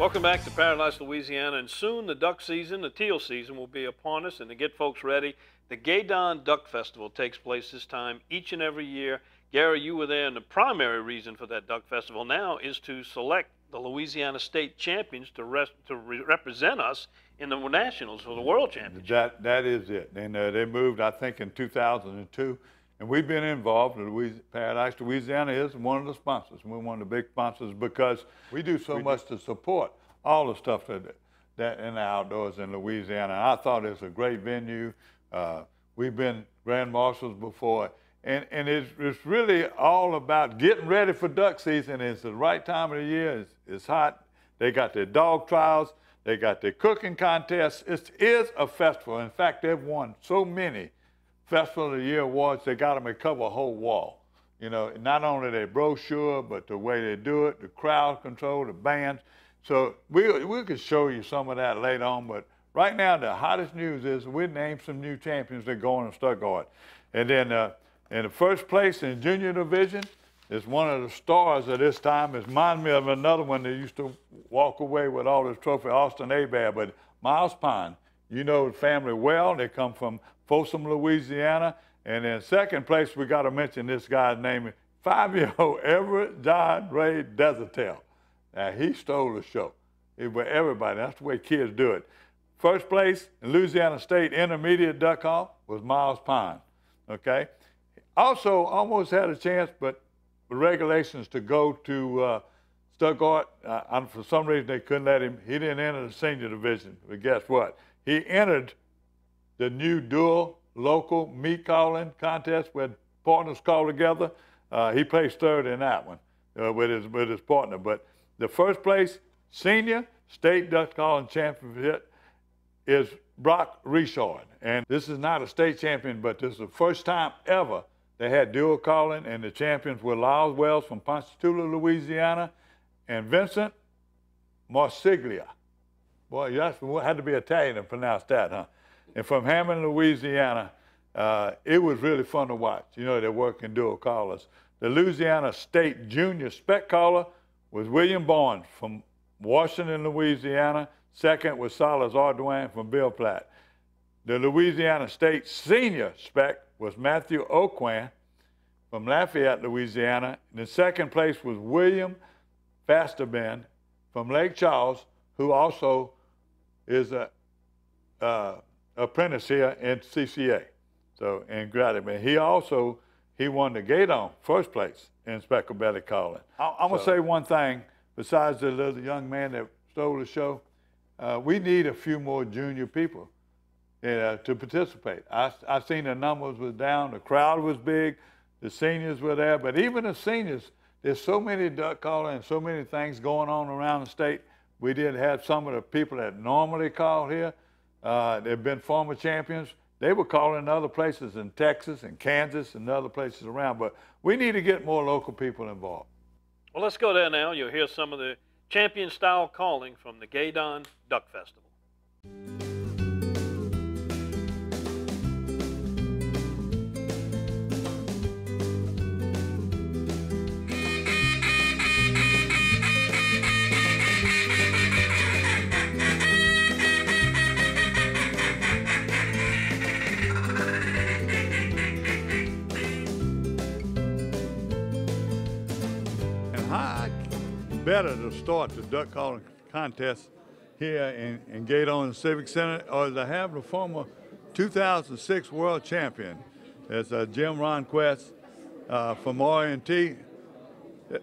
Welcome back to Paradise, Louisiana, and soon the duck season, the teal season, will be upon us. And to get folks ready, the Gaydon Duck Festival takes place this time each and every year. Gary, you were there, and the primary reason for that duck festival now is to select the Louisiana State champions to represent us in the nationals for the World Championship. That is it. And they moved, I think, in 2002. And we've been involved. Paradise, Louisiana is one of the sponsors. We're one of the big sponsors because we do so much to support all the stuff that in the outdoors in Louisiana. I thought it's a great venue. We've been Grand Marshals before. And it's really all about getting ready for duck season. It's the right time of the year. It's hot. They got their dog trials. They got their cooking contests. It is a festival. In fact, they've won so many Festival of the Year awards, they got them to cover a whole wall. You know, not only their brochure, but the way they do it, the crowd control, the bands. So we could show you some of that later on, but right now the hottest news is we named some new champions that go in Stuttgart. And then in the first place in junior division is one of the stars of this time. It reminds me of another one that used to walk away with all this trophy, Austin Hebert, but Miles Pine. You know the family well. They come from Folsom, Louisiana. And in second place, we got to mention this guy's name, 5-year-old Everett John Ray Desertel. Now, he stole the show. With everybody. That's the way kids do it. First place in Louisiana State Intermediate Duck Call was Miles Pine. Okay? Also, almost had a chance, but the regulations to go to Stuttgart, for some reason they couldn't let him. He didn't enter the senior division. But guess what? He entered the new dual local meat calling contest where partners call together. He placed third in that one with his partner. But the first place senior state duck calling championship is Brock Richard. And this is not a state champion, but this is the first time ever they had dual calling, and the champions were Lyles Wells from Ponchatoula, Louisiana, and Vincent Marsiglia. Boy, that had to be Italian to pronounce that, huh? And from Hammond, Louisiana, it was really fun to watch. You know, they're working dual callers. The Louisiana State Junior Spec Caller was William Barnes from Washington, Louisiana. Second was Silas Ardoin from Bill Platt. The Louisiana State Senior Spec was Matthew Oquan from Lafayette, Louisiana. And the second place was William Fasterben from Lake Charles, who also is a apprentice here in CCA. So, and graduate. He won the Gaydon first place in speckled belly calling. I'm gonna say one thing, besides the little young man that stole the show, we need a few more junior people to participate. I seen the numbers was down, the crowd was big, the seniors were there, but even the seniors, there's so many duck calling and so many things going on around the state. We did have some of the people that normally call here. They've been former champions. They were calling in other places in Texas and Kansas and other places around, but we need to get more local people involved. Well, let's go there now. You'll hear some of the champion-style calling from the Gaydon Duck Festival. Better to start the duck calling contest here in Gaydon Civic Center, or to have the former 2006 world champion. It's Jim Ronquest from R&T.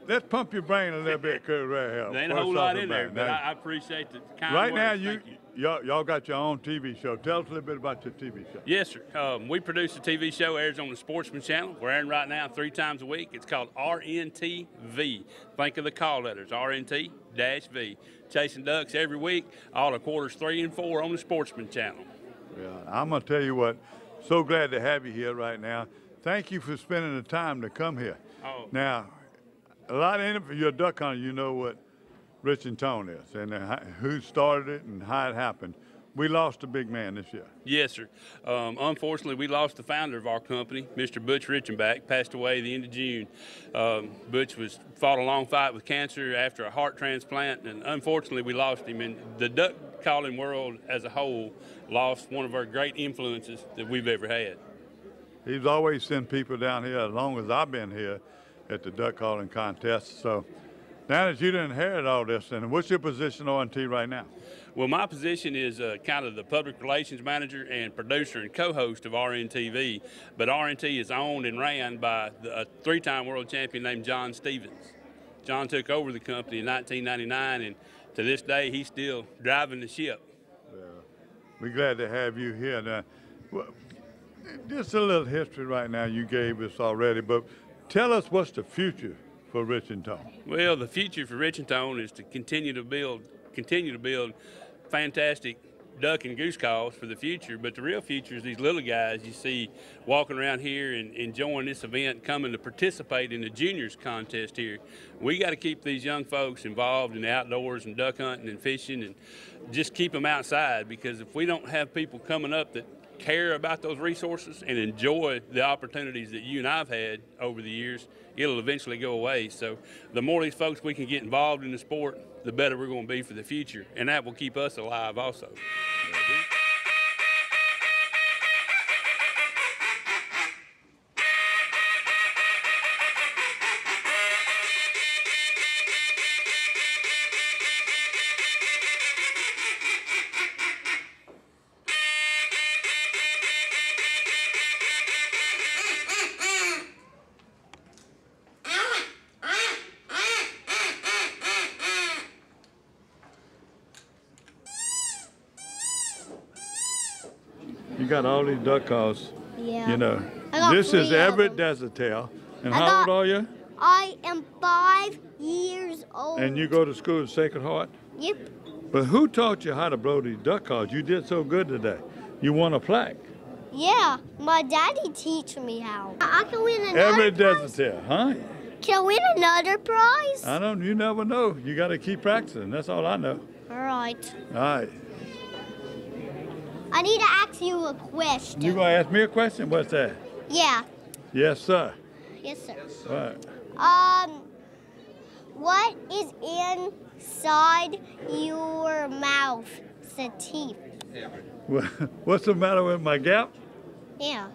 Let's pump your brain a little bit, Kurt, right here. There ain't a whole lot in there, but I appreciate the kind right words. Now, y'all got your own TV show. Tell us a little bit about your TV show. Yes, sir. We produce a TV show, airs on the Sportsman Channel. We're airing right now 3 times a week. It's called RNTV. Think of the call letters, RNT-V. Chasing ducks every week, all the quarters 3 and 4 on the Sportsman Channel. Yeah, I'm going to tell you what, so glad to have you here right now. Thank you for spending the time to come here. Oh. Now, a lot of you're a duck hunter, you know what Rich and Tone is and who started it and how it happened. we lost a big man this year. Yes, sir. Unfortunately, we lost the founder of our company, Mr. Butch Richenbach, passed away the end of June. Butch fought a long fight with cancer after a heart transplant, and unfortunately, we lost him. And the duck calling world as a whole lost one of our great influences that we've ever had. He's always sent people down here as long as I've been here at the duck calling contest. So now that you didn't inherit all this, and what's your position on RNT right now? Well, my position is kind of the public relations manager and producer and co-host of RNTV, but RNT is owned and ran by a three-time world champion named John Stevens. John took over the company in 1999, and to this day, he's still driving the ship. We're glad to have you here. Now, well, just a little history right now you gave us already, but tell us what's the future for Rich-N-Tone. Well, the future for Rich-N-Tone is to continue to build fantastic duck and goose calls for the future, but the real future is these little guys you see walking around here and enjoying this event, coming to participate in the juniors contest here. We got to keep these young folks involved in the outdoors and duck hunting and fishing, and just keep them outside, because if we don't have people coming up that care about those resources and enjoy the opportunities that you and I've had over the years, it'll eventually go away. So the more these folks we can get involved in the sport, the better we're going to be for the future, and that will keep us alive also. You got all these duck calls. Yeah. You know, I got this is 3 of Everett them. Desertail. And how old are you? I am 5 years old. And you go to school at Sacred Heart? Yep. But who taught you how to blow these duck calls? You did so good today. You won a plaque. Yeah, my daddy teach me how. I can win another Everett prize. Desertail, huh? Can I win another prize? I don't, you never know. You got to keep practicing. That's all I know. All right. All right. I need to ask you a question. You going to ask me a question? What's that? Yeah. Yes, sir. Yes, sir. All right. What is inside your mouth? It's the teeth. What's the matter with my gap? Yeah.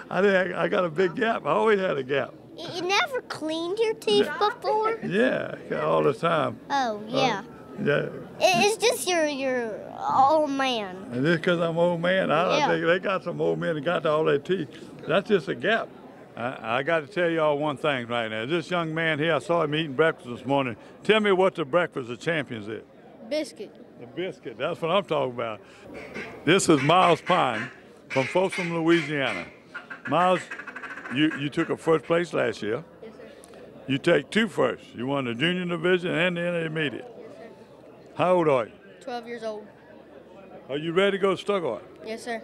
I got a big gap. I always had a gap. You never cleaned your teeth before? Yeah, all the time. Oh, yeah. Yeah. It's just you're old man. And just because I'm old man, I don't Yeah. think they got some old men that got all their teeth. That's just a gap. I got to tell y'all one thing right now. This young man here, I saw him eating breakfast this morning. Tell me what the breakfast of champions is. Biscuit. The biscuit, that's what I'm talking about. This is Miles Pine from Folsom, Louisiana. Miles, you took a first place last year. Yes, sir. You take 2 firsts. You won the junior division and the intermediate. Yes, sir. How old are you? 12 years old. Are you ready to go to Stuttgart? Yes, sir.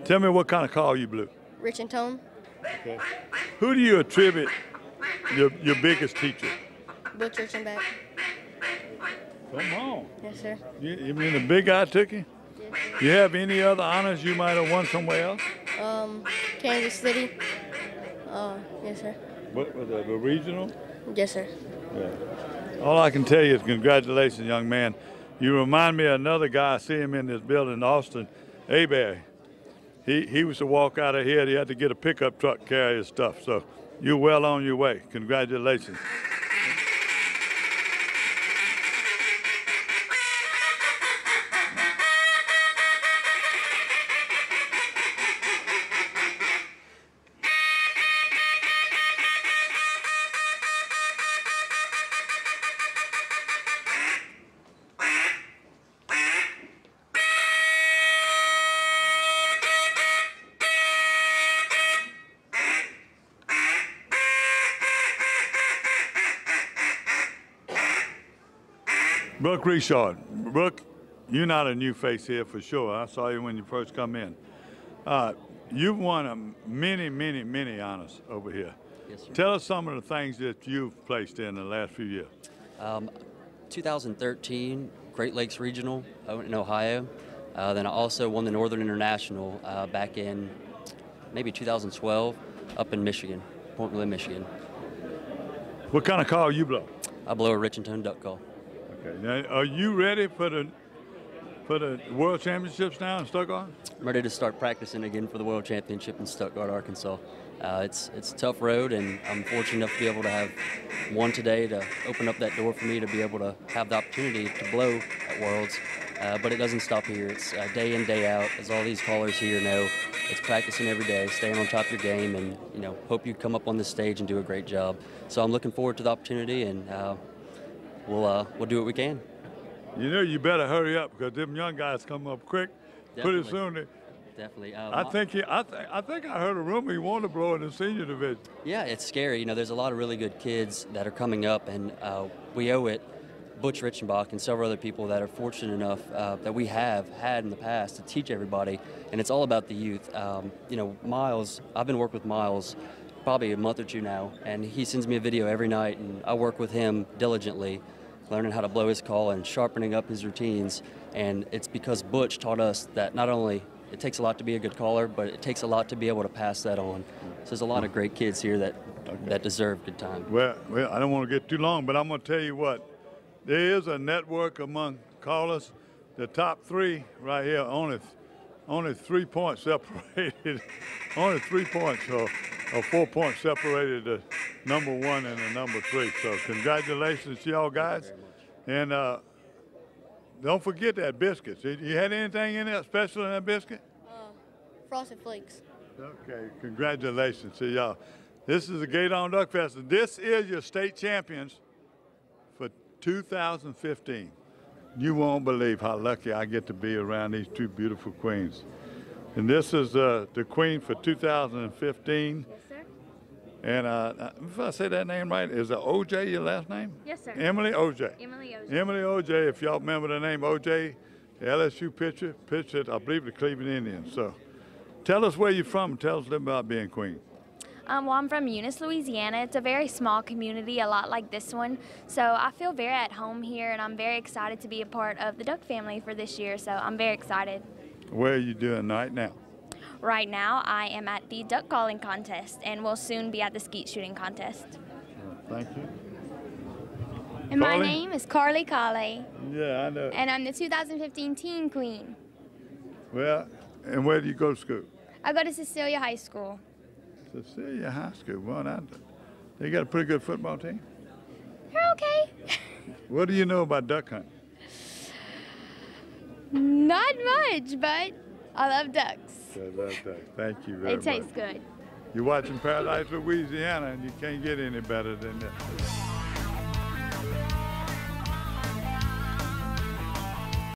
Tell me what kind of call you blew. Rich-N-Tone. Okay. Who do you attribute your biggest teacher? Butch Richenbach. Come on. Yes, sir. You mean the big guy took you? Yes, sir. You have any other honors you might have won somewhere else? Kansas City. Yes, sir. What was that, the regional? Yes, sir. Yeah. All I can tell you is congratulations, young man. You remind me of another guy. I see him in this building, Austin Aberry. He was to walk out of here. He had to get a pickup truck carry his stuff. So you're well on your way. Congratulations. Brooke Richard. Brooke, you're not a new face here for sure. I saw you when you first come in. You've won many honors over here. Yes, sir. Tell us some of the things that you've placed in the last few years. 2013 Great Lakes Regional in Ohio. Then I also won the Northern International back in maybe 2012 up in Michigan, Point Leu, Michigan. What kind of call you blow? I blow a Rich-N-Tone duck call. Okay. Now, are you ready for the World Championships now in Stuttgart? I'm ready to start practicing again for the World Championship in Stuttgart, Arkansas. It's a tough road, and I'm fortunate enough to be able to have one today to open up that door for me to be able to have the opportunity to blow at Worlds. But it doesn't stop here. It's day in, day out, as all these callers here know. It's practicing every day, staying on top of your game, and hope you come up on this stage and do a great job. So I'm looking forward to the opportunity, and we'll do what we can. You better hurry up because them young guys come up quick. Definitely. Pretty soon. Definitely. I think I heard a rumor he wanted to blow in the senior division. Yeah, it's scary. There's a lot of really good kids that are coming up, and we owe it Butch Richenbach and several other people that are fortunate enough that we have had in the past to teach everybody, and it's all about the youth. Miles, I've been working with Miles probably a month or two now, and he sends me a video every night, and I work with him diligently, learning how to blow his call and sharpening up his routines. And it's because Butch taught us that not only it takes a lot to be a good caller, but it takes a lot to be able to pass that on. So there's a lot of great kids here that deserve good time. Well, I don't want to get too long, but I'm going to tell you what. There is a network among callers. The top three right here, only 3 points separated. Only 3 points or 4 points separated the number one and the number three. So congratulations to y'all guys. And don't forget that biscuits. You had anything in there special in that biscuit? Frosted Flakes. Okay, congratulations to y'all. This is the Gaydon Duck Fest. This is your state champions for 2015. You won't believe how lucky I get to be around these two beautiful queens. And this is the queen for 2015. Yes, sir. And if I say that name right, is it OJ your last name? Yes, sir. Emily OJ. Emily Ojo. Emily OJ, if y'all remember the name OJ, the LSU pitcher, pitched, I believe, the Cleveland Indians. So tell us where you're from and tell us a little about being queen. Well, I'm from Eunice, Louisiana. It's a very small community, a lot like this one. So I feel very at home here, and I'm very excited to be a part of the Duck family for this year. So I'm very excited. Where are you doing right now? Right now, I am at the duck calling contest, and will soon be at the skeet shooting contest. Thank you. And my Carly? name is Carly Colley, Yeah, I know. and I'm the 2015 Teen Queen. Well, and where do you go to school? I go to Cecilia High School. Cecilia High School. Well, they got a pretty good football team. They're okay. What do you know about duck hunting? Not much, but I love ducks. I love ducks. Thank you very They much. taste good. You're watching Paradise, Louisiana, and you can't get any better than this.